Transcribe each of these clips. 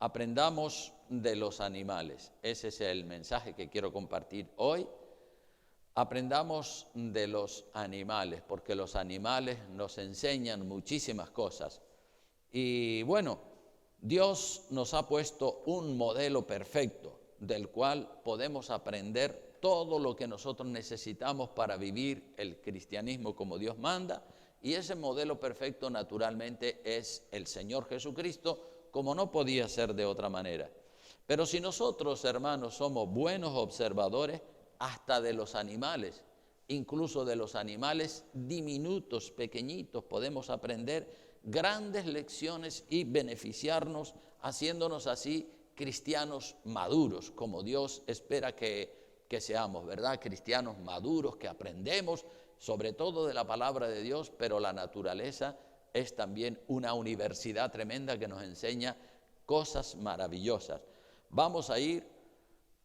Aprendamos de los animales. Ese es el mensaje que quiero compartir hoy. Aprendamos de los animales, porque los animales nos enseñan muchísimas cosas. Y bueno, Dios nos ha puesto un modelo perfecto del cual podemos aprender todo lo que nosotros necesitamos para vivir el cristianismo como Dios manda. Y ese modelo perfecto naturalmente es el Señor Jesucristo, como no podía ser de otra manera. Pero si nosotros, hermanos, somos buenos observadores hasta de los animales, incluso de los animales diminutos, pequeñitos, podemos aprender grandes lecciones y beneficiarnos, haciéndonos así cristianos maduros, como Dios espera que seamos, ¿verdad? Cristianos maduros, que aprendemos sobre todo de la palabra de Dios, pero la naturaleza es también una universidad tremenda que nos enseña cosas maravillosas. Vamos a ir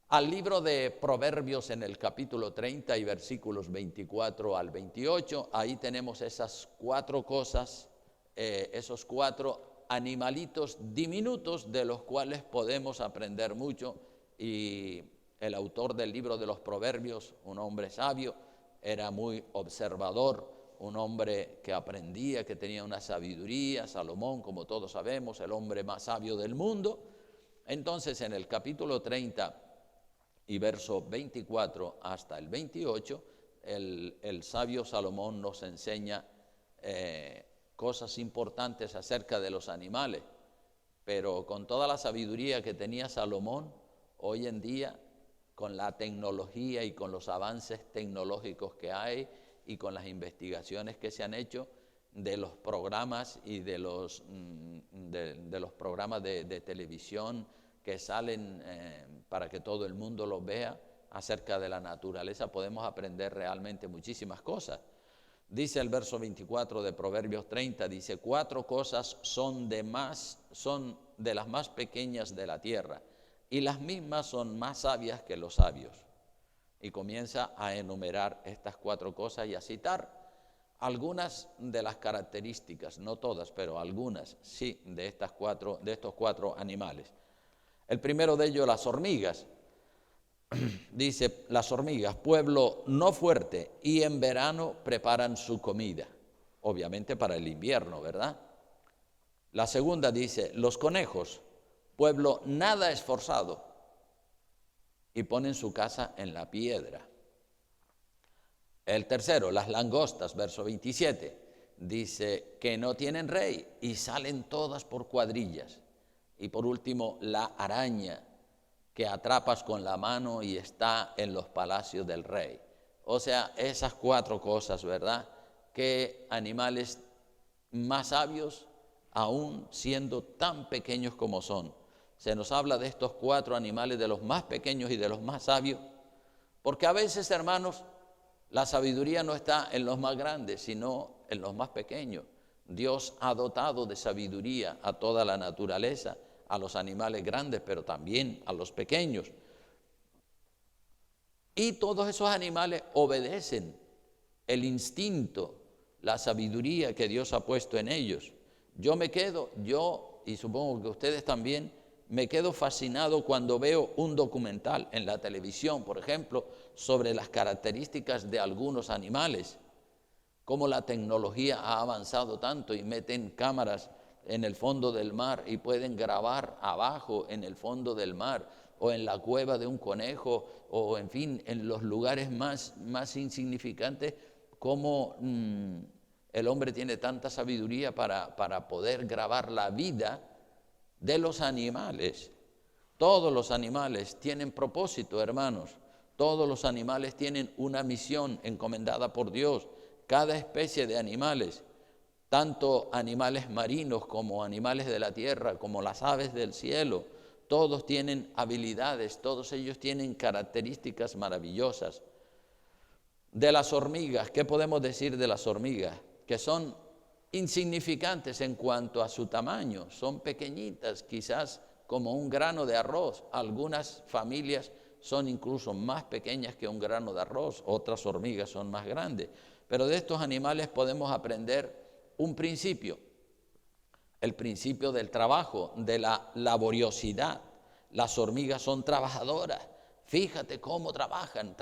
al libro de Proverbios en el capítulo 30 y versículos 24 al 28. Ahí tenemos esas cuatro cosas, esos cuatro animalitos diminutos de los cuales podemos aprender mucho. Y el autor del libro de los Proverbios, un hombre sabio, era muy observador, un hombre que aprendía, que tenía una sabiduría. Salomón, como todos sabemos, el hombre más sabio del mundo. Entonces, en el capítulo 30 y verso 24 hasta el 28, el sabio Salomón nos enseña cosas importantes acerca de los animales. Pero con toda la sabiduría que tenía Salomón, hoy en día, con la tecnología y con los avances tecnológicos que hay y con las investigaciones que se han hecho de los programas y de los programas de televisión que salen para que todo el mundo los vea acerca de la naturaleza, podemos aprender realmente muchísimas cosas. Dice el verso 24 de Proverbios 30, dice: cuatro cosas son de las más pequeñas de la tierra, y las mismas son más sabias que los sabios. Y comienza a enumerar estas cuatro cosas y a citar algunas de las características, no todas, pero algunas sí, de estos cuatro animales. El primero de ellos, las hormigas. Dice: las hormigas, pueblo no fuerte, y en verano preparan su comida. Obviamente para el invierno, ¿verdad? La segunda dice: los conejos, pueblo nada esforzado, y ponen su casa en la piedra. El tercero, las langostas, verso 27, dice que no tienen rey y salen todas por cuadrillas. Y por último, la araña, que atrapas con la mano y está en los palacios del rey. O sea, esas cuatro cosas, ¿verdad? Qué animales más sabios, aún siendo tan pequeños como son. Se nos habla de estos cuatro animales, de los más pequeños y de los más sabios, porque a veces, hermanos, la sabiduría no está en los más grandes, sino en los más pequeños. Dios ha dotado de sabiduría a toda la naturaleza, a los animales grandes, pero también a los pequeños. Y todos esos animales obedecen el instinto, la sabiduría que Dios ha puesto en ellos. Yo, y supongo que ustedes también, me quedo fascinado cuando veo un documental en la televisión, por ejemplo, sobre las características de algunos animales, cómo la tecnología ha avanzado tanto y meten cámaras en el fondo del mar y pueden grabar abajo en el fondo del mar o en la cueva de un conejo o en fin, en los lugares más insignificantes, cómo el hombre tiene tanta sabiduría para poder grabar la vida de los animales. Todos los animales tienen propósito, hermanos. Todos los animales tienen una misión encomendada por Dios. Cada especie de animales, tanto animales marinos como animales de la tierra, como las aves del cielo, todos tienen habilidades, todos ellos tienen características maravillosas. De las hormigas, ¿qué podemos decir de las hormigas? Que son insignificantes en cuanto a su tamaño, son pequeñitas, quizás como un grano de arroz. Algunas familias son incluso más pequeñas que un grano de arroz, otras hormigas son más grandes. Pero de estos animales podemos aprender un principio. el principio del trabajo, de la laboriosidad. Las hormigas son trabajadoras. Fíjate cómo trabajan,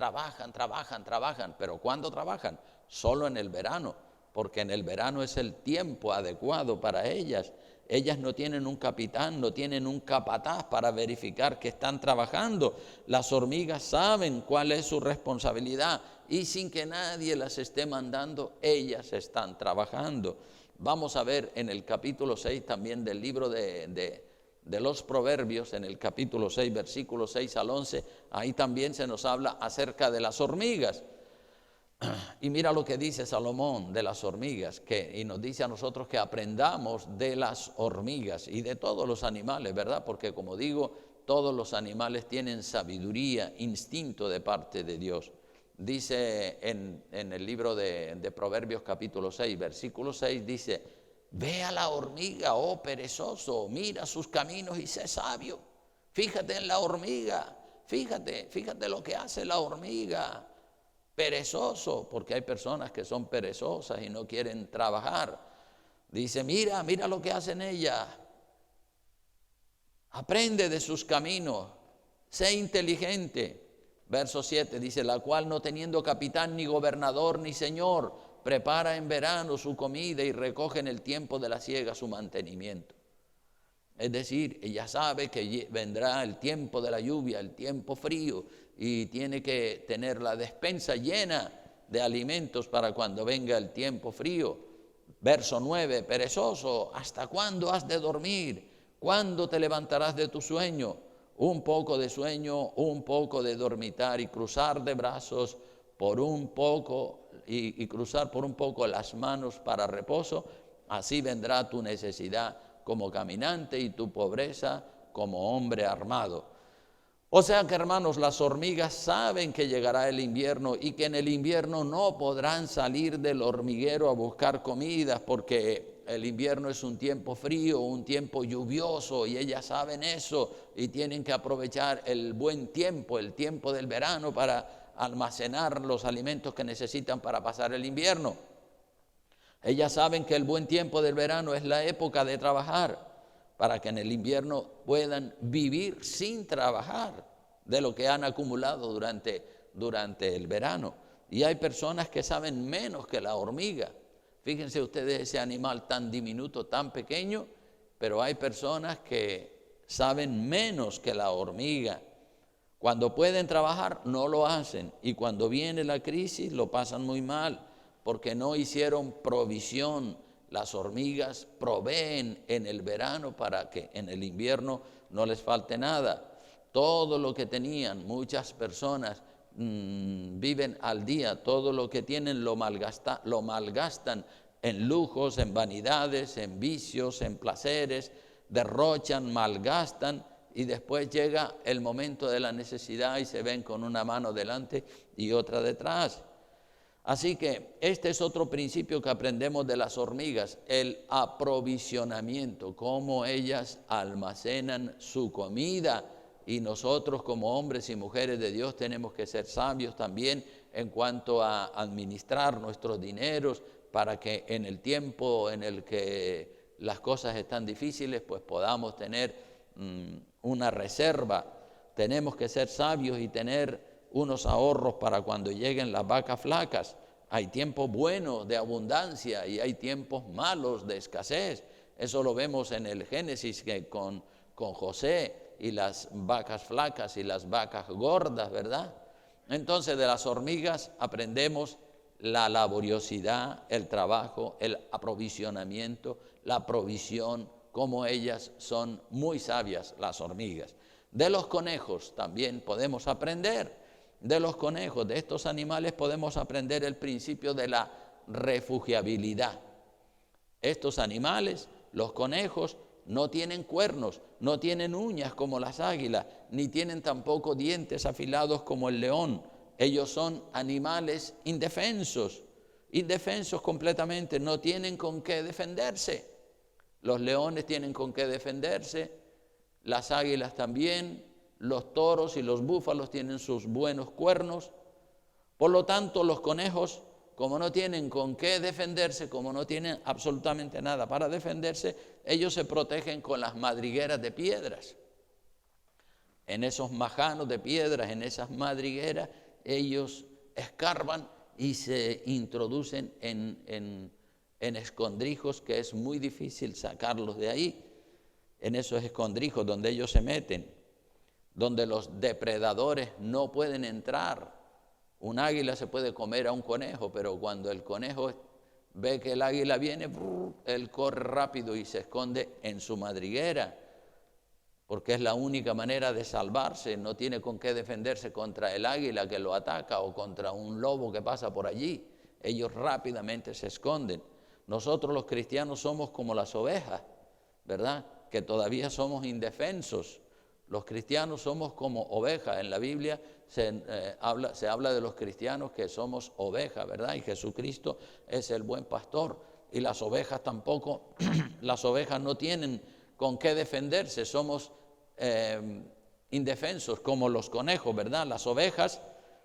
pero ¿cuándo trabajan? Solo en el verano, porque en el verano es el tiempo adecuado para ellas. Ellas no tienen un capitán, no tienen un capataz para verificar que están trabajando. Las hormigas saben cuál es su responsabilidad y sin que nadie las esté mandando, ellas están trabajando. Vamos a ver en el capítulo 6 también del libro de los Proverbios, en el capítulo 6, versículos 6 al 11, ahí también se nos habla acerca de las hormigas. Y mira lo que dice Salomón de las hormigas, y nos dice a nosotros que aprendamos de las hormigas y de todos los animales, ¿verdad? Porque como digo, todos los animales tienen sabiduría, instinto de parte de Dios. Dice en el libro de Proverbios capítulo 6, versículo 6, dice: ve a la hormiga, oh perezoso, mira sus caminos y sé sabio. Fíjate en la hormiga, fíjate lo que hace la hormiga. Perezoso, porque hay personas que son perezosas y no quieren trabajar. Dice: mira lo que hacen ellas. Aprende de sus caminos, sé inteligente. Verso 7 dice: la cual no teniendo capitán, ni gobernador, ni señor, prepara en verano su comida y recoge en el tiempo de la siega su mantenimiento. Es decir, ella sabe que vendrá el tiempo de la lluvia, el tiempo frío, y tiene que tener la despensa llena de alimentos para cuando venga el tiempo frío. Verso 9, perezoso, ¿hasta cuándo has de dormir? ¿Cuándo te levantarás de tu sueño? Un poco de sueño, un poco de dormitar y cruzar de brazos por un poco, y cruzar por un poco las manos para reposo. Así vendrá tu necesidad como caminante y tu pobreza como hombre armado. O sea que, hermanos, las hormigas saben que llegará el invierno y que en el invierno no podrán salir del hormiguero a buscar comidas, porque el invierno es un tiempo frío, un tiempo lluvioso, y ellas saben eso y tienen que aprovechar el buen tiempo, el tiempo del verano, para almacenar los alimentos que necesitan para pasar el invierno. Ellas saben que el buen tiempo del verano es la época de trabajar, para que en el invierno puedan vivir sin trabajar de lo que han acumulado durante el verano. Y hay personas que saben menos que la hormiga. Fíjense ustedes ese animal tan diminuto, tan pequeño, pero hay personas que saben menos que la hormiga. Cuando pueden trabajar, no lo hacen, y cuando viene la crisis lo pasan muy mal, porque no hicieron provisión. Las hormigas proveen en el verano para que en el invierno no les falte nada. Todo lo que tenían, muchas personas viven al día, todo lo que tienen lo malgastan en lujos, en vanidades, en vicios, en placeres, derrochan, malgastan, y después llega el momento de la necesidad y se ven con una mano delante y otra detrás. Así que este es otro principio que aprendemos de las hormigas, el aprovisionamiento, cómo ellas almacenan su comida, y nosotros como hombres y mujeres de Dios tenemos que ser sabios también en cuanto a administrar nuestros dineros, para que en el tiempo en el que las cosas están difíciles, pues podamos tener una reserva. Tenemos que ser sabios y tener unos ahorros para cuando lleguen las vacas flacas. Hay tiempos buenos de abundancia y hay tiempos malos de escasez. Eso lo vemos en el Génesis, que con José y las vacas flacas y las vacas gordas, ¿verdad? Entonces, de las hormigas aprendemos la laboriosidad, el trabajo, el aprovisionamiento, la provisión, cómo ellas son muy sabias, las hormigas. De los conejos también podemos aprender. De los conejos, de estos animales, podemos aprender el principio de la refugiabilidad. Estos animales, los conejos, no tienen cuernos, no tienen uñas como las águilas, ni tienen tampoco dientes afilados como el león. Ellos son animales indefensos completamente, no tienen con qué defenderse. Los leones tienen con qué defenderse, las águilas también, los toros y los búfalos tienen sus buenos cuernos. Por lo tanto, los conejos como no tienen con qué defenderse, como no tienen absolutamente nada para defenderse, ellos se protegen con las madrigueras de piedras. En esos majanos de piedras, en esas madrigueras, ellos escarban y se introducen en escondrijos que es muy difícil sacarlos de ahí, en esos escondrijos donde ellos se meten, donde los depredadores no pueden entrar. Un águila se puede comer a un conejo, pero cuando el conejo ve que el águila viene, él corre rápido y se esconde en su madriguera, porque es la única manera de salvarse, no tiene con qué defenderse contra el águila que lo ataca o contra un lobo que pasa por allí. Ellos rápidamente se esconden. Nosotros los cristianos somos como las ovejas, ¿verdad? Que todavía somos indefensos. Los cristianos somos como ovejas. En la Biblia se habla de los cristianos que somos ovejas, ¿verdad? Y Jesucristo es el buen pastor. Y las ovejas tampoco, las ovejas no tienen con qué defenderse, somos indefensos como los conejos, ¿verdad? Las ovejas,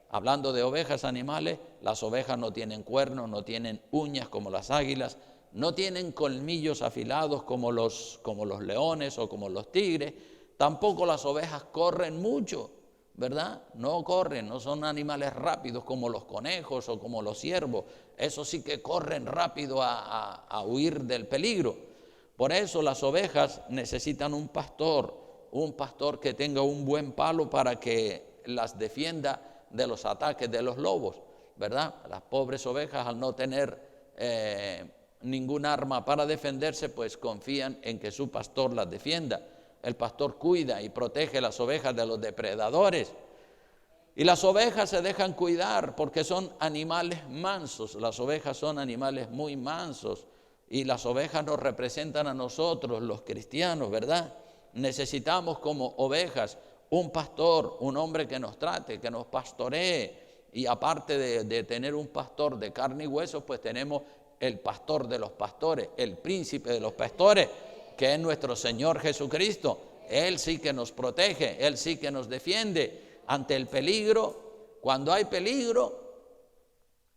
hablando de ovejas animales, las ovejas no tienen cuernos, no tienen uñas como las águilas, no tienen colmillos afilados como los leones o como los tigres, tampoco las ovejas corren mucho, ¿verdad? No corren, no son animales rápidos como los conejos o como los ciervos, esos sí que corren rápido a huir del peligro. Por eso las ovejas necesitan un pastor que tenga un buen palo para que las defienda de los ataques de los lobos, ¿verdad? Las pobres ovejas, al no tener ningún arma para defenderse, pues confían en que su pastor las defienda. El pastor cuida y protege las ovejas de los depredadores. Y las ovejas se dejan cuidar porque son animales mansos. Las ovejas son animales muy mansos. Y las ovejas nos representan a nosotros, los cristianos, ¿verdad? Necesitamos como ovejas un pastor, un hombre que nos trate, que nos pastoree. Y aparte de tener un pastor de carne y hueso, pues tenemos el pastor de los pastores, el príncipe de los pastores, que es nuestro Señor Jesucristo. Él sí que nos protege, Él sí que nos defiende ante el peligro. Cuando hay peligro,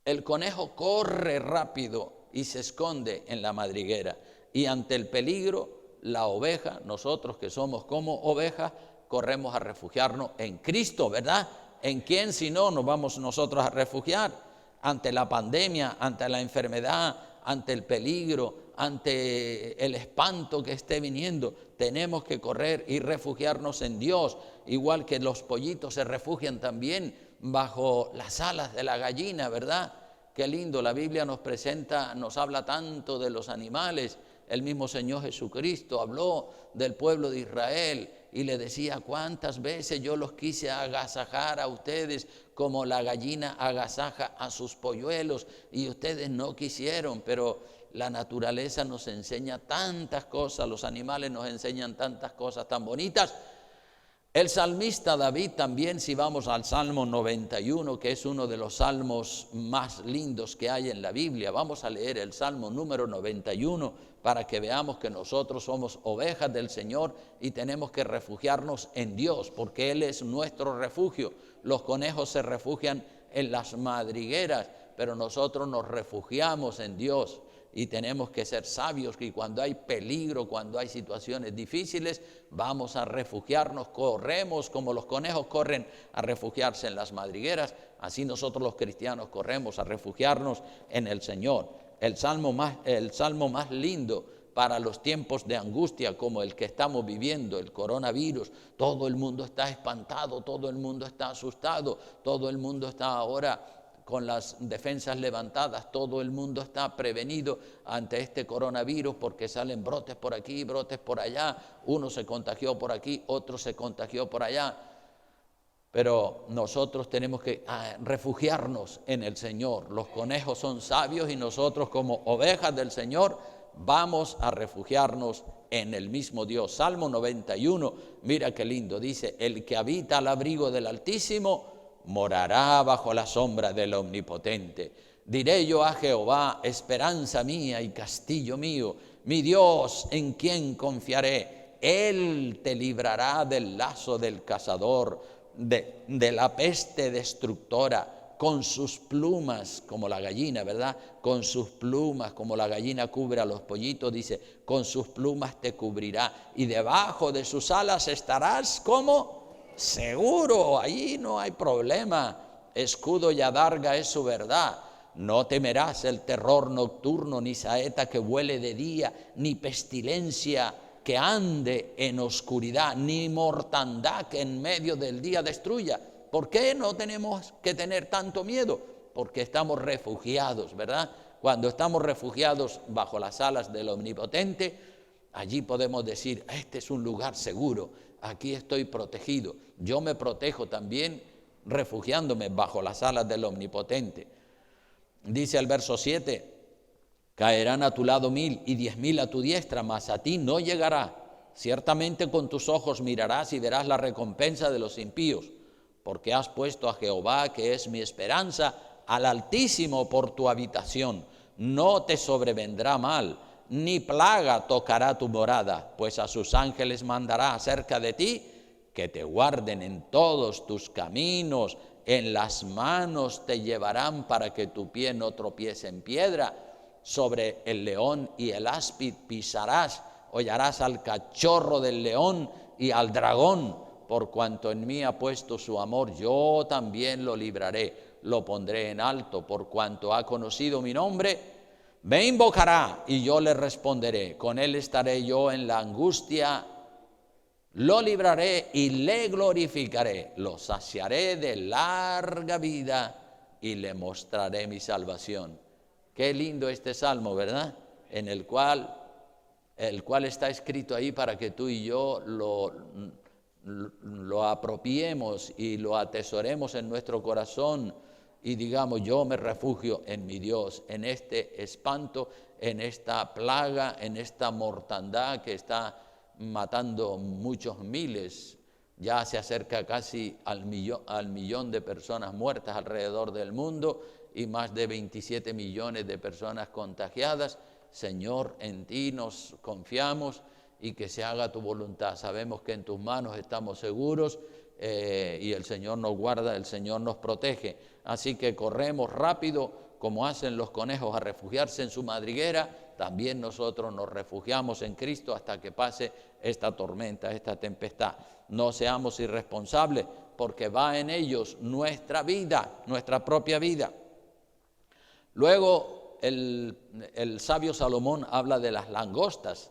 el conejo corre rápido y se esconde en la madriguera. Y ante el peligro, la oveja, nosotros que somos como ovejas, corremos a refugiarnos en Cristo, ¿verdad? ¿En quién si no nos vamos nosotros a refugiar? Ante la pandemia, ante la enfermedad, ante el peligro, ante el espanto que esté viniendo, tenemos que correr y refugiarnos en Dios, igual que los pollitos se refugian también bajo las alas de la gallina, ¿verdad? Qué lindo, la Biblia nos habla tanto de los animales. El mismo Señor Jesucristo habló del pueblo de Israel y le decía: cuántas veces yo los quise agasajar a ustedes como la gallina agasaja a sus polluelos y ustedes no quisieron. Pero la naturaleza nos enseña tantas cosas, los animales nos enseñan tantas cosas tan bonitas. El salmista David también, si vamos al Salmo 91, que es uno de los salmos más lindos que hay en la Biblia, vamos a leer el Salmo número 91 para que veamos que nosotros somos ovejas del Señor y tenemos que refugiarnos en Dios, porque Él es nuestro refugio. Los conejos se refugian en las madrigueras, pero nosotros nos refugiamos en Dios. Y tenemos que ser sabios, que cuando hay peligro, cuando hay situaciones difíciles, vamos a refugiarnos, corremos como los conejos corren a refugiarse en las madrigueras, así nosotros los cristianos corremos a refugiarnos en el Señor. El salmo más lindo para los tiempos de angustia como el que estamos viviendo, el coronavirus, todo el mundo está espantado, todo el mundo está asustado, todo el mundo está ahora con las defensas levantadas, todo el mundo está prevenido ante este coronavirus porque salen brotes por aquí, brotes por allá, uno se contagió por aquí, otro se contagió por allá, pero nosotros tenemos que refugiarnos en el Señor. Los conejos son sabios y nosotros como ovejas del Señor vamos a refugiarnos en el mismo Dios. Salmo 91, mira qué lindo, dice: el que habita al abrigo del Altísimo morará bajo la sombra del Omnipotente. Diré yo a Jehová, esperanza mía y castillo mío, mi Dios, en quien confiaré. Él te librará del lazo del cazador, de la peste destructora. con sus plumas, como la gallina, ¿verdad? Con sus plumas, como la gallina cubre a los pollitos, dice, con sus plumas te cubrirá y debajo de sus alas estarás como seguro, ahí no hay problema. Escudo y adarga es su verdad. No temerás el terror nocturno, ni saeta que vuele de día, ni pestilencia que ande en oscuridad, ni mortandad que en medio del día destruya. ¿Por qué no tenemos que tener tanto miedo? Porque estamos refugiados, ¿verdad? Cuando estamos refugiados bajo las alas del Omnipotente, allí podemos decir, este es un lugar seguro, aquí estoy protegido. Yo me protejo también refugiándome bajo las alas del Omnipotente. Dice el verso 7, caerán a tu lado 1000 y 10.000 a tu diestra, mas a ti no llegará. Ciertamente con tus ojos mirarás y verás la recompensa de los impíos, porque has puesto a Jehová, que es mi esperanza, al Altísimo por tu habitación. No te sobrevendrá mal, ni plaga tocará tu morada, pues a sus ángeles mandará acerca de ti, que te guarden en todos tus caminos, en las manos te llevarán para que tu pie no tropiece en piedra. Sobre el león y el áspid pisarás, hollarás al cachorro del león y al dragón. Por cuanto en mí ha puesto su amor, yo también lo libraré, lo pondré en alto. Por cuanto ha conocido mi nombre, me invocará y yo le responderé. Con él estaré yo en la angustia, lo libraré y le glorificaré. Lo saciaré de larga vida y le mostraré mi salvación. Qué lindo este salmo, ¿verdad? En el cual está escrito ahí para que tú y yo lo apropiemos y lo atesoremos en nuestro corazón y digamos, yo me refugio en mi Dios, en este espanto, en esta plaga, en esta mortandad que está matando muchos miles. Ya se acerca casi al millón de personas muertas alrededor del mundo y más de 27 millones de personas contagiadas. Señor, en ti nos confiamos y que se haga tu voluntad. Sabemos que en tus manos estamos seguros y el Señor nos guarda, el Señor nos protege. Así que corremos rápido, como hacen los conejos a refugiarse en su madriguera, también nosotros nos refugiamos en Cristo hasta que pase esta tormenta, esta tempestad. No seamos irresponsables, porque va en ellos nuestra vida, nuestra propia vida. Luego el sabio Salomón habla de las langostas.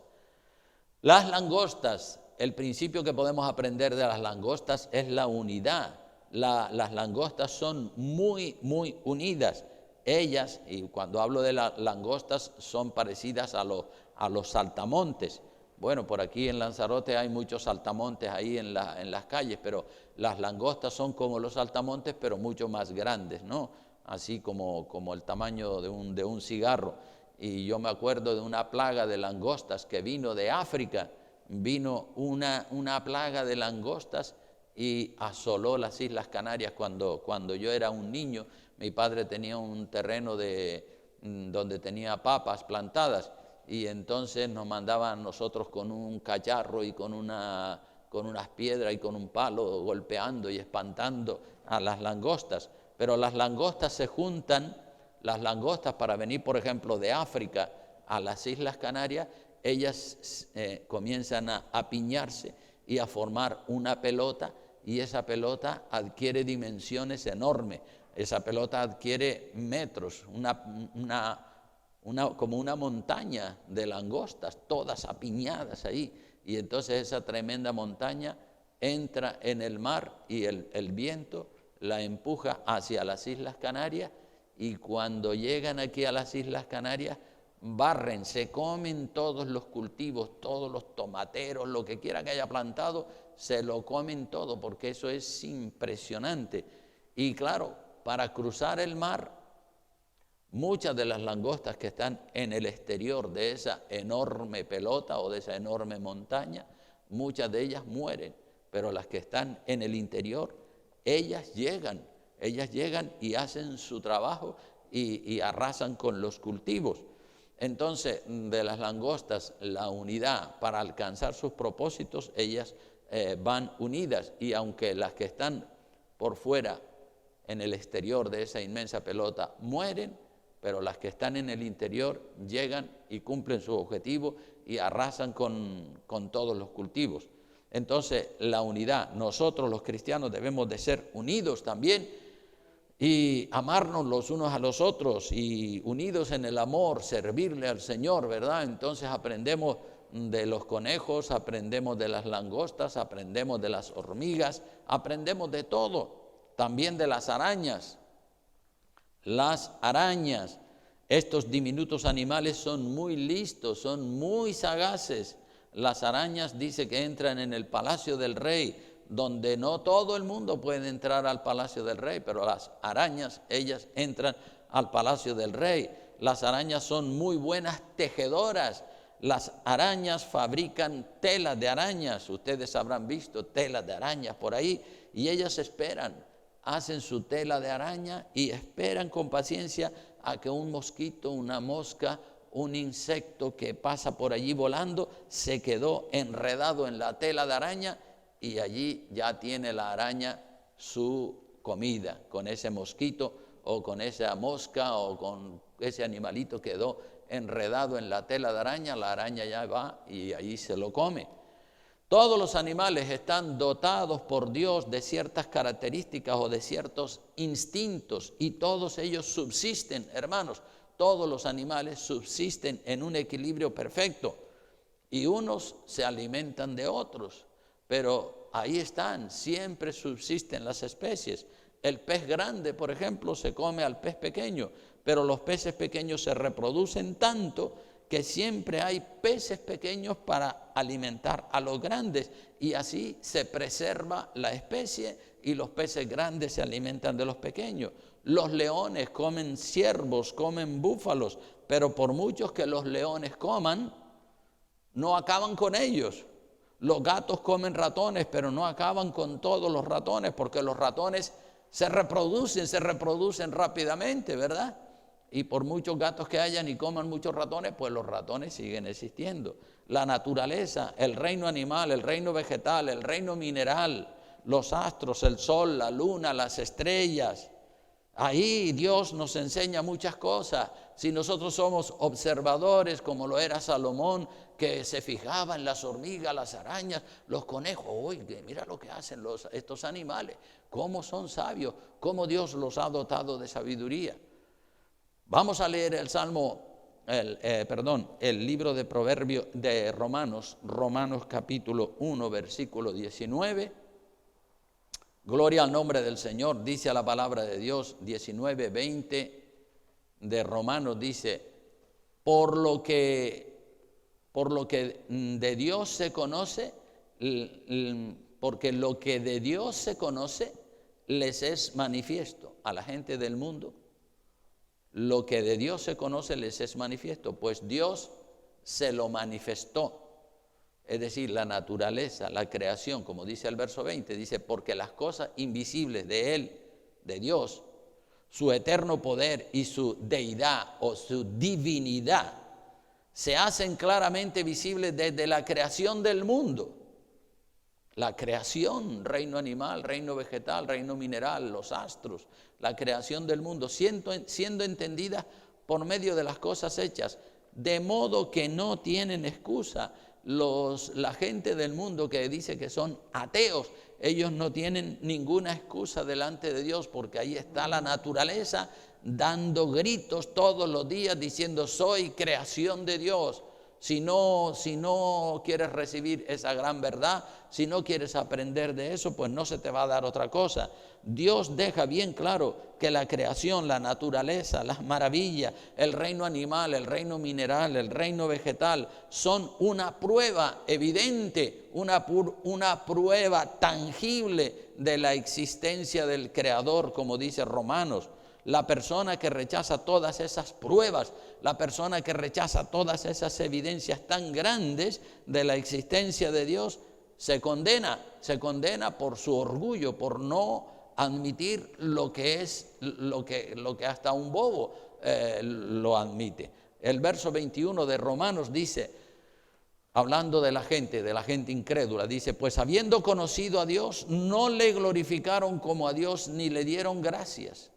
Las langostas, el principio que podemos aprender de las langostas es la unidad. Las langostas son muy, muy unidas. Ellas, y cuando hablo de las langostas, son parecidas a los saltamontes. Bueno, por aquí en Lanzarote hay muchos saltamontes ahí en las calles, pero las langostas son como los saltamontes, pero mucho más grandes, ¿no? Así como el tamaño de un cigarro. Y yo me acuerdo de una plaga de langostas que vino de África. Vino una plaga de langostas y asoló las Islas Canarias cuando yo era un niño. Mi padre tenía un terreno donde tenía papas plantadas y entonces nos mandaban nosotros con un cacharro y con unas piedras y con un palo golpeando y espantando a las langostas. Pero las langostas se juntan, las langostas para venir, por ejemplo, de África a las Islas Canarias, ellas comienzan a apiñarse y a formar una pelota, y esa pelota adquiere dimensiones enormes. Esa pelota adquiere metros, como una montaña de langostas, todas apiñadas ahí. Y entonces esa tremenda montaña entra en el mar y el viento la empuja hacia las Islas Canarias, y cuando llegan aquí a las Islas Canarias, barren, se comen todos los cultivos, todos los tomateros, lo que quiera que haya plantado, se lo comen todo, porque eso es impresionante. Y claro, para cruzar el mar, muchas de las langostas que están en el exterior de esa enorme pelota o de esa enorme montaña, muchas de ellas mueren, pero las que están en el interior, ellas llegan y hacen su trabajo y arrasan con los cultivos. Entonces, de las langostas, la unidad para alcanzar sus propósitos, ellas van unidas, y aunque las que están por fuera en el exterior de esa inmensa pelota mueren, pero las que están en el interior llegan y cumplen su objetivo y arrasan con todos los cultivos. Entonces, la unidad, nosotros los cristianos debemos de ser unidos también y amarnos los unos a los otros y unidos en el amor, servirle al Señor, ¿verdad? Entonces aprendemos de los conejos, aprendemos de las langostas, aprendemos de las hormigas, aprendemos de todo, también de las arañas. Las arañas, estos diminutos animales son muy listos, son muy sagaces. Las arañas dice que entran en el palacio del rey, donde no todo el mundo puede entrar al palacio del rey, pero las arañas, ellas entran al palacio del rey. Las arañas son muy buenas tejedoras. Las arañas fabrican telas de arañas, ustedes habrán visto telas de arañas por ahí, y ellas esperan, hacen su tela de araña y esperan con paciencia a que un mosquito, una mosca, un insecto que pasa por allí volando, se quedó enredado en la tela de araña y allí ya tiene la araña su comida, con ese mosquito o con esa mosca o con ese animalito quedó enredado en la tela de araña, la araña ya va y ahí se lo come. Todos los animales están dotados por Dios de ciertas características o de ciertos instintos y todos ellos subsisten, hermanos, todos los animales subsisten en un equilibrio perfecto y unos se alimentan de otros, pero ahí están, siempre subsisten las especies. El pez grande, por ejemplo, se come al pez pequeño, pero los peces pequeños se reproducen tanto que siempre hay peces pequeños para alimentar a los grandes y así se preserva la especie y los peces grandes se alimentan de los pequeños. Los leones comen ciervos, comen búfalos, pero por muchos que los leones coman, no acaban con ellos. Los gatos comen ratones, pero no acaban con todos los ratones porque los ratones se reproducen rápidamente, ¿verdad? Y por muchos gatos que hayan y coman muchos ratones, pues los ratones siguen existiendo. La naturaleza, el reino animal, el reino vegetal, el reino mineral, los astros, el sol, la luna, las estrellas. Ahí Dios nos enseña muchas cosas. Si nosotros somos observadores, como lo era Salomón, que se fijaba en las hormigas, las arañas, los conejos. Oye, mira lo que hacen estos animales, cómo son sabios, cómo Dios los ha dotado de sabiduría. Vamos a leer el el libro de Proverbios de Romanos capítulo 1, versículo 19. Gloria al nombre del Señor, dice a la palabra de Dios, 19, 20 de Romanos, dice, por lo que de Dios se conoce, porque lo que de Dios se conoce les es manifiesto a la gente del mundo. Lo que de Dios se conoce les es manifiesto, pues Dios se lo manifestó. Es decir, la naturaleza, la creación, como dice el verso 20, dice, porque las cosas invisibles de Él, de Dios, su eterno poder y su deidad o su divinidad, se hacen claramente visibles desde la creación del mundo. La creación, reino animal, reino vegetal, reino mineral, los astros, la creación del mundo, siendo entendida por medio de las cosas hechas, de modo que no tienen excusa. La gente del mundo que dice que son ateos, ellos no tienen ninguna excusa delante de Dios, porque ahí está la naturaleza dando gritos todos los días diciendo, soy creación de Dios. Si no quieres recibir esa gran verdad, si no quieres aprender de eso, pues no se te va a dar otra cosa. Dios deja bien claro que la creación, la naturaleza, las maravillas, el reino animal, el reino mineral, el reino vegetal, son una prueba evidente, una prueba tangible de la existencia del Creador, como dice Romanos. La persona que rechaza todas esas pruebas, la persona que rechaza todas esas evidencias tan grandes de la existencia de Dios, se condena por su orgullo, por no admitir lo que hasta un bobo lo admite. El verso 21 de Romanos dice, hablando de la gente incrédula, dice, pues habiendo conocido a Dios, no le glorificaron como a Dios ni le dieron gracias.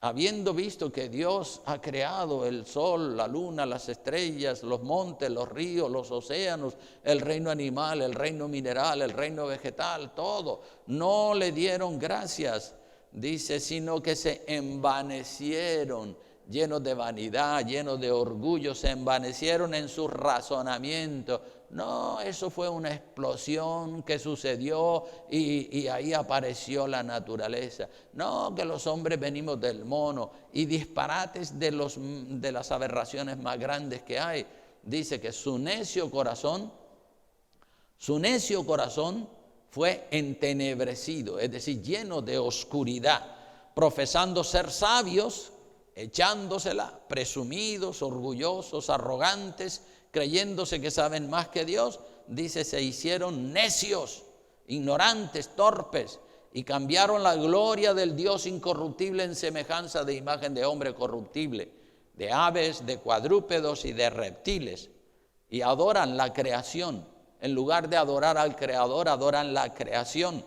Habiendo visto que Dios ha creado el sol, la luna, las estrellas, los montes, los ríos, los océanos, el reino animal, el reino mineral, el reino vegetal, todo, no le dieron gracias, dice, sino que se envanecieron, llenos de vanidad, llenos de orgullo, se envanecieron en su razonamiento. No, eso fue una explosión que sucedió y ahí apareció la naturaleza. No, que los hombres venimos del mono y disparates de las aberraciones más grandes que hay. Dice que su necio corazón fue entenebrecido, es decir, lleno de oscuridad, profesando ser sabios, echándosela, presumidos, orgullosos, arrogantes, creyéndose que saben más que Dios, dice, se hicieron necios, ignorantes, torpes, y cambiaron la gloria del Dios incorruptible en semejanza de imagen de hombre corruptible, de aves, de cuadrúpedos y de reptiles, y adoran la creación. En lugar de adorar al Creador, adoran la creación,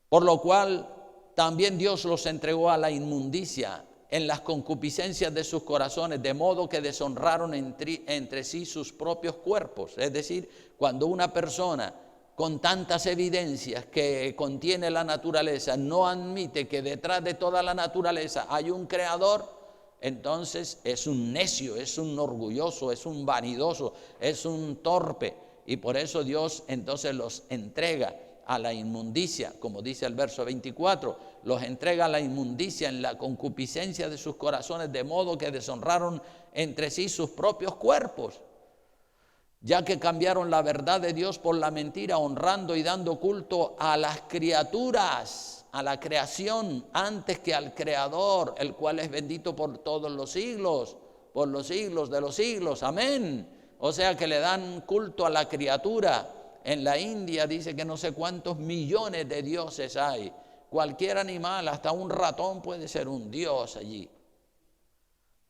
por lo cual también Dios los entregó a la inmundicia en las concupiscencias de sus corazones, de modo que deshonraron entre sí sus propios cuerpos. Es decir, cuando una persona con tantas evidencias que contiene la naturaleza no admite que detrás de toda la naturaleza hay un creador, entonces es un necio, es un orgulloso, es un vanidoso, es un torpe. Y por eso Dios entonces los entrega a la inmundicia, como dice el verso 24, los entrega a la inmundicia en la concupiscencia de sus corazones, de modo que deshonraron entre sí sus propios cuerpos, ya que cambiaron la verdad de Dios por la mentira, honrando y dando culto a las criaturas, a la creación, antes que al Creador, el cual es bendito por todos los siglos, por los siglos de los siglos, amén. O sea que le dan culto a la criatura. En la India dice que no sé cuántos millones de dioses hay. Cualquier animal, hasta un ratón puede ser un dios allí.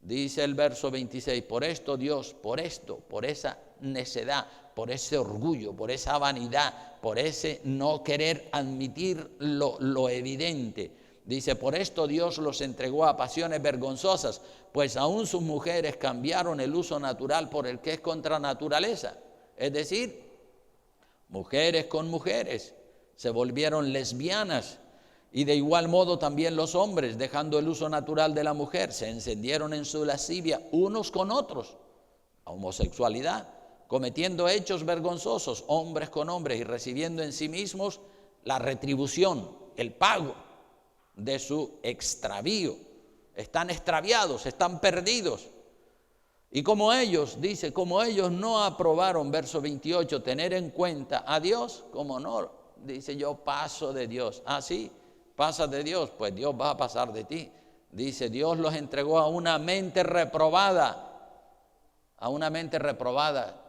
Dice el verso 26, por esto Dios, por esa necedad, por ese orgullo, por esa vanidad, por ese no querer admitir lo evidente. Dice, por esto Dios los entregó a pasiones vergonzosas, pues aún sus mujeres cambiaron el uso natural por el que es contra naturaleza. Es decir, mujeres con mujeres se volvieron lesbianas, y de igual modo también los hombres, dejando el uso natural de la mujer, se encendieron en su lascivia unos con otros, la homosexualidad, cometiendo hechos vergonzosos, hombres con hombres, y recibiendo en sí mismos la retribución, el pago de su extravío. Están extraviados, están perdidos. Y como ellos, dice, como ellos no aprobaron, verso 28, tener en cuenta a Dios, como no, dice, yo paso de Dios. Ah, sí, pasas de Dios, pues Dios va a pasar de ti. Dice, Dios los entregó a una mente reprobada,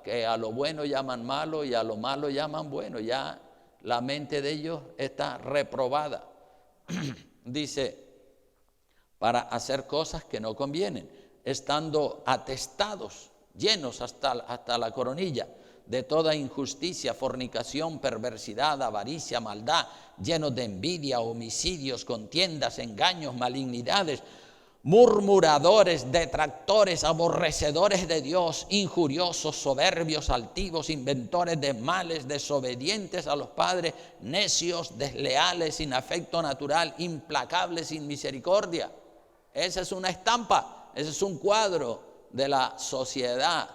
que a lo bueno llaman malo y a lo malo llaman bueno. Ya la mente de ellos está reprobada. Dice, para hacer cosas que no convienen, estando atestados, llenos hasta la coronilla de toda injusticia, fornicación, perversidad, avaricia, maldad, llenos de envidia, homicidios, contiendas, engaños, malignidades, murmuradores, detractores, aborrecedores de Dios, injuriosos, soberbios, altivos, inventores de males, desobedientes a los padres, necios, desleales, sin afecto natural, implacables, sin misericordia. Esa es una estampa, ese es un cuadro de la sociedad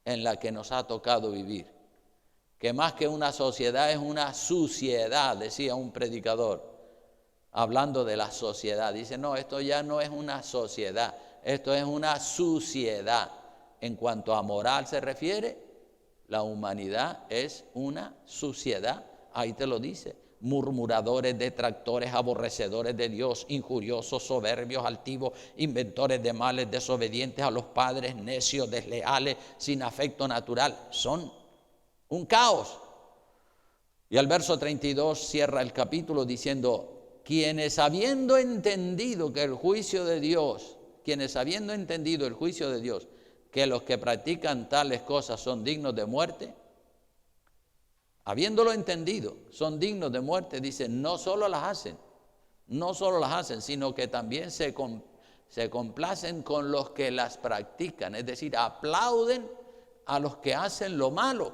en la que nos ha tocado vivir. Que más que una sociedad es una suciedad, decía un predicador, hablando de la sociedad. Dice, no, esto ya no es una sociedad, esto es una suciedad. En cuanto a moral se refiere, la humanidad es una suciedad, ahí te lo dice. Murmuradores, detractores, aborrecedores de Dios, injuriosos, soberbios, altivos, inventores de males, desobedientes a los padres, necios, desleales, sin afecto natural. Son un caos. Y el verso 32 cierra el capítulo diciendo, quienes habiendo entendido el juicio de Dios, que los que practican tales cosas son dignos de muerte? Habiéndolo entendido, son dignos de muerte, dice, no solo las hacen, sino que también se complacen con los que las practican, es decir, aplauden a los que hacen lo malo.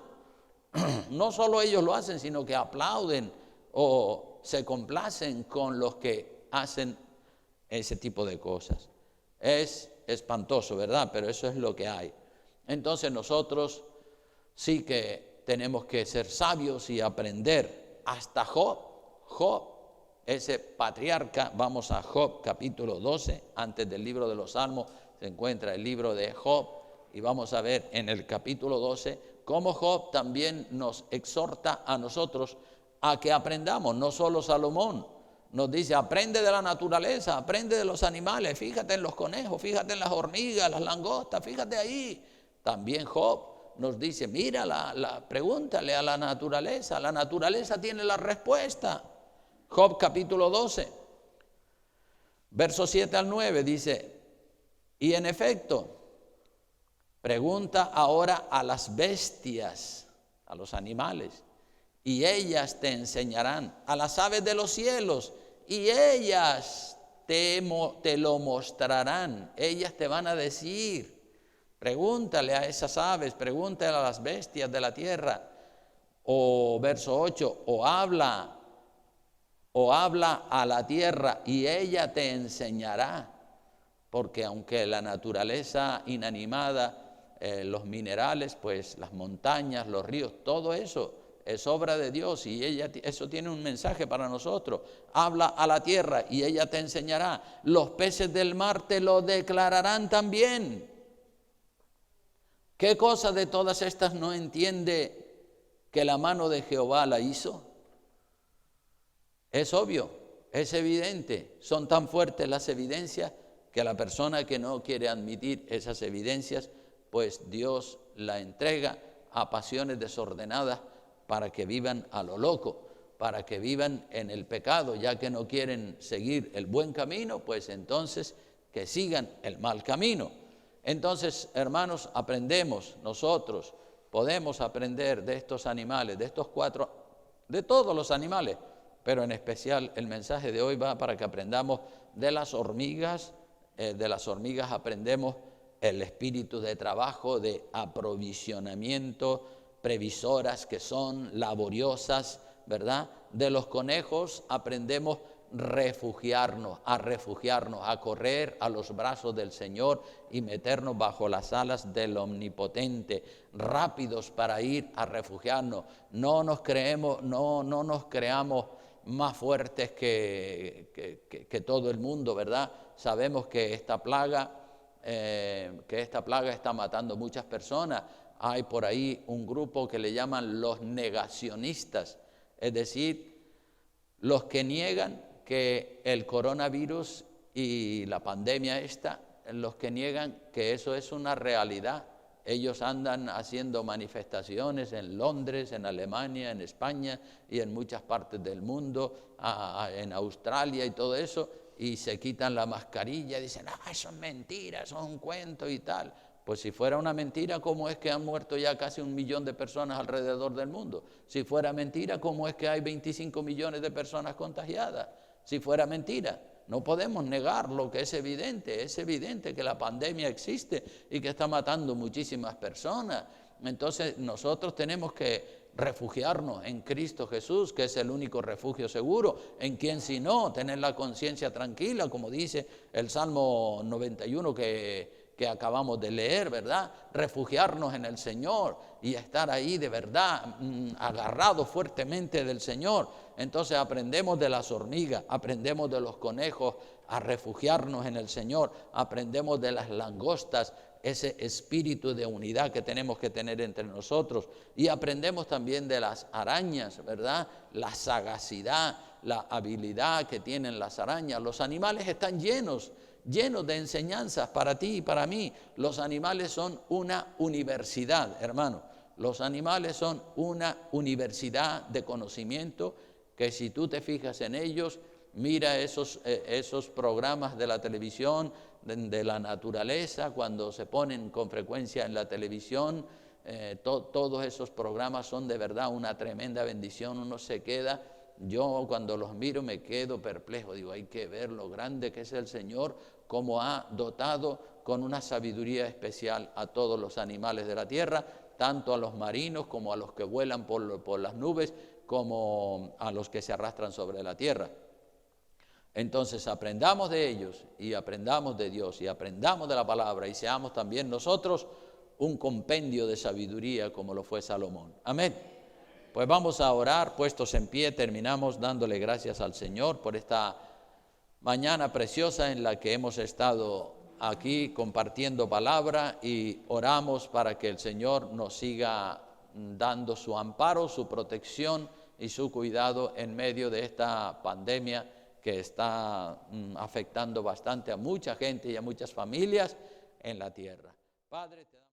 No solo ellos lo hacen, sino que aplauden o se complacen con los que hacen ese tipo de cosas. Es espantoso, ¿verdad? Pero eso es lo que hay. Entonces nosotros sí que tenemos que ser sabios y aprender. Hasta Job, ese patriarca, vamos a Job capítulo 12, antes del libro de los Salmos se encuentra el libro de Job, y vamos a ver en el capítulo 12 cómo Job también nos exhorta a nosotros a que aprendamos. No solo Salomón nos dice, aprende de la naturaleza, aprende de los animales, fíjate en los conejos, fíjate en las hormigas, las langostas, fíjate ahí. También Job nos dice, mira, pregúntale a la naturaleza tiene la respuesta. Job capítulo 12, versos 7 al 9 dice, y en efecto, pregunta ahora a las bestias, a los animales, y ellas te enseñarán, a las aves de los cielos, y ellas te lo mostrarán, ellas te van a decir. Pregúntale a esas aves, pregúntale a las bestias de la tierra. O verso 8, o habla a la tierra y ella te enseñará. Porque aunque la naturaleza inanimada, los minerales, pues las montañas, los ríos, todo eso es obra de Dios y eso tiene un mensaje para nosotros. Habla a la tierra y ella te enseñará. Los peces del mar te lo declararán también. ¿Qué cosa de todas estas no entiende que la mano de Jehová la hizo? Es obvio, es evidente. Son tan fuertes las evidencias que la persona que no quiere admitir esas evidencias, pues Dios la entrega a pasiones desordenadas para que vivan a lo loco, para que vivan en el pecado, ya que no quieren seguir el buen camino, pues entonces que sigan el mal camino. Entonces, hermanos, aprendemos, nosotros podemos aprender de estos animales, de estos cuatro, de todos los animales, pero en especial el mensaje de hoy va para que aprendamos de las hormigas. De las hormigas aprendemos el espíritu de trabajo, de aprovisionamiento, previsoras que son, laboriosas, ¿verdad? De los conejos aprendemos a correr a los brazos del Señor y meternos bajo las alas del Omnipotente, rápidos para ir a refugiarnos. No nos creamos más fuertes que todo el mundo, ¿verdad? Sabemos que esta plaga está matando muchas personas. Hay por ahí un grupo que le llaman los negacionistas, es decir, los que niegan que el coronavirus y la pandemia los que niegan que eso es una realidad. Ellos andan haciendo manifestaciones en Londres, en Alemania, en España y en muchas partes del mundo, en Australia y todo eso, y se quitan la mascarilla y dicen, eso es mentira, eso es un cuento y tal. Pues si fuera una mentira, ¿cómo es que han muerto ya casi 1 millón de personas alrededor del mundo? Si fuera mentira, ¿cómo es que hay 25 millones de personas contagiadas? Si fuera mentira, no podemos negar lo que es evidente que la pandemia existe y que está matando muchísimas personas. Entonces nosotros tenemos que refugiarnos en Cristo Jesús, que es el único refugio seguro, en quien si no, tener la conciencia tranquila, como dice el Salmo 91 que acabamos de leer, ¿verdad? Refugiarnos en el Señor y estar ahí de verdad, agarrados fuertemente del Señor. Entonces aprendemos de las hormigas, aprendemos de los conejos a refugiarnos en el Señor, aprendemos de las langostas, ese espíritu de unidad que tenemos que tener entre nosotros, y aprendemos también de las arañas, ¿verdad? La sagacidad, la habilidad que tienen las arañas. Los animales están llenos de enseñanzas para ti y para mí. Los animales son una universidad, hermano. Los animales son una universidad de conocimiento que si tú te fijas en ellos, mira esos programas de la televisión de la naturaleza, cuando se ponen con frecuencia en la televisión, todos esos programas son de verdad una tremenda bendición. Uno se queda, yo cuando los miro me quedo perplejo, digo, hay que ver lo grande que es el Señor, cómo ha dotado con una sabiduría especial a todos los animales de la tierra, tanto a los marinos como a los que vuelan por las nubes, como a los que se arrastran sobre la tierra. Entonces aprendamos de ellos y aprendamos de Dios y aprendamos de la palabra y seamos también nosotros un compendio de sabiduría como lo fue Salomón. Amén. Pues vamos a orar, puestos en pie, terminamos dándole gracias al Señor por esta mañana preciosa en la que hemos estado aquí compartiendo palabra, y oramos para que el Señor nos siga dando su amparo, su protección y su cuidado en medio de esta pandemia que está afectando bastante a mucha gente y a muchas familias en la tierra. Padre,